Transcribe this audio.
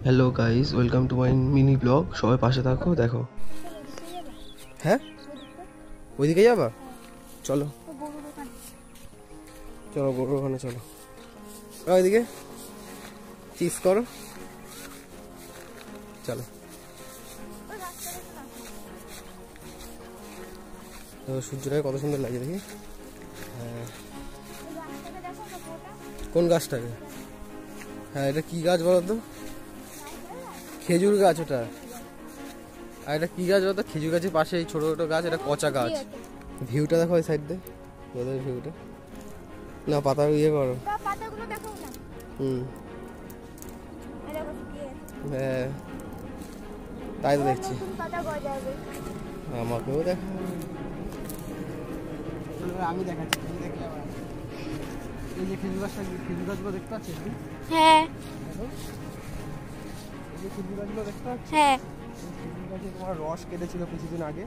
Hello guys, welcome to my mini blog. সবাই পাশে থাকো, দেখো। হ্যাঁ, ওইদিকে যাবা? চলো চলো, গরুর ওখানে চলো। ওইদিকে চিজ করো, চলো। সূর্যটাকে কত সুন্দর লাগে দেখি। হ্যাঁ, কোন গাছটাকে? হ্যাঁ, এটা কি গাছ বলো তো? খেজুর গাছ ওটা। আর এটা কি গাছ বলতো? খেজুর গাছের পাশে এই ছোট ছোট গাছ, এটা কচা গাছ। ভিউটা দেখো ওই সাইড দিয়ে, ওদের ভিউটা। না, পাতা ইয়ে করো। হুম, হ্যাঁ, তাই তো দেখছি। আমাকেও দেখা, আমি দেখাচ্ছি। এই যে খেজুর গাছটা, খেজুর গাছগুলো দেখতে পাচ্ছিস? হ্যাঁ, এই যে খেজুর গাছগুলো দেখতে পাচ্ছিস? হ্যাঁ। খেজুর গাছে তোমার রস কেটেছিল কিছুদিন আগে।